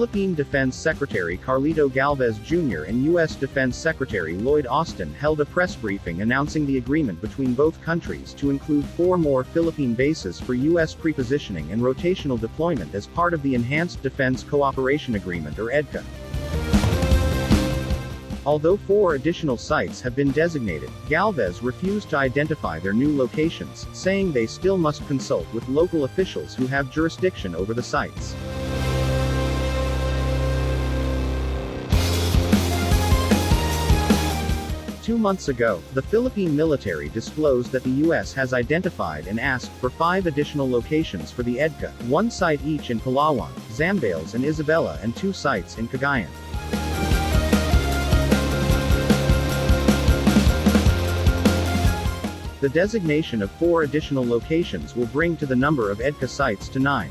Philippine Defense Secretary Carlito Galvez Jr. and U.S. Defense Secretary Lloyd Austin held a press briefing announcing the agreement between both countries to include 4 more Philippine bases for U.S. prepositioning and rotational deployment as part of the Enhanced Defense Cooperation Agreement or Edca. Although 4 additional sites have been designated, Galvez refused to identify their new locations, saying they still must consult with local officials who have jurisdiction over the sites. Two months ago, the Philippine military disclosed that the U.S. has identified and asked for 5 additional locations for the Edca, 1 site each in Palawan, Zambales and Isabela and 2 sites in Cagayan. The designation of 4 additional locations will bring to the number of Edca sites to 9.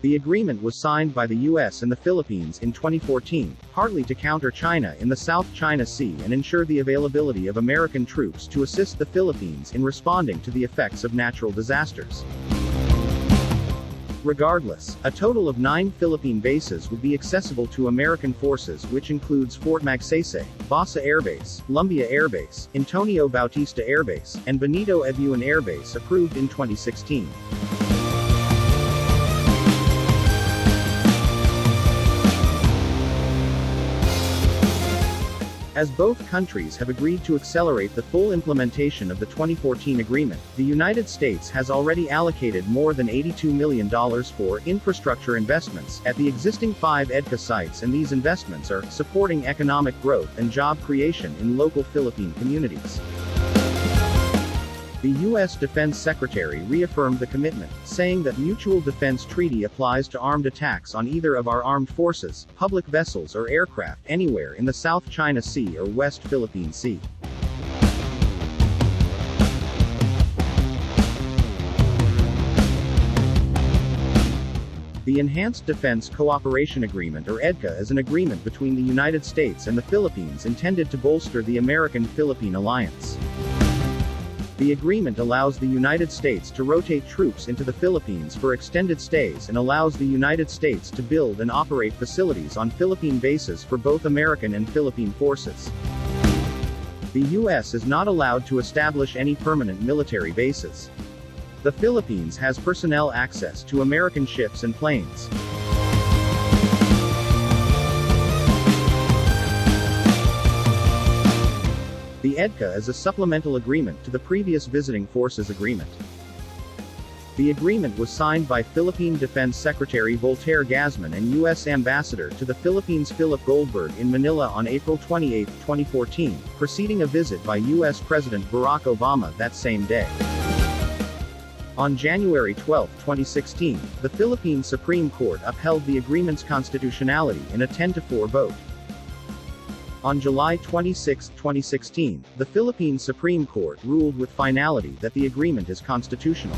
The agreement was signed by the U.S. and the Philippines in 2014, partly to counter China in the South China Sea and ensure the availability of American troops to assist the Philippines in responding to the effects of natural disasters. Regardless, a total of 9 Philippine bases will be accessible to American forces, which includes Fort Magsaysay, Basa Air Base, Lumbia Air Base, Antonio Bautista Air Base, and Benito Ebuan Air Base approved in 2016. As both countries have agreed to accelerate the full implementation of the 2014 agreement, the United States has already allocated more than $82 million for infrastructure investments at the existing 5 Edca sites, and these investments are supporting economic growth and job creation in local Philippine communities. The U.S. Defense Secretary reaffirmed the commitment, saying that mutual defense treaty applies to armed attacks on either of our armed forces, public vessels or aircraft anywhere in the South China Sea or West Philippine Sea. The Enhanced Defense Cooperation Agreement or Edca is an agreement between the United States and the Philippines intended to bolster the American-Philippine alliance. The agreement allows the United States to rotate troops into the Philippines for extended stays and allows the United States to build and operate facilities on Philippine bases for both American and Philippine forces. The U.S. is not allowed to establish any permanent military bases. The Philippines has personnel access to American ships and planes. The Edca is a supplemental agreement to the previous Visiting Forces Agreement. The agreement was signed by Philippine Defense Secretary Voltaire Gazman and U.S. Ambassador to the Philippines Philip Goldberg in Manila on April 28, 2014, preceding a visit by U.S. President Barack Obama that same day. On January 12, 2016, the Philippine Supreme Court upheld the agreement's constitutionality in a 10-4 vote. On July 26, 2016, the Philippine Supreme Court ruled with finality that the agreement is constitutional.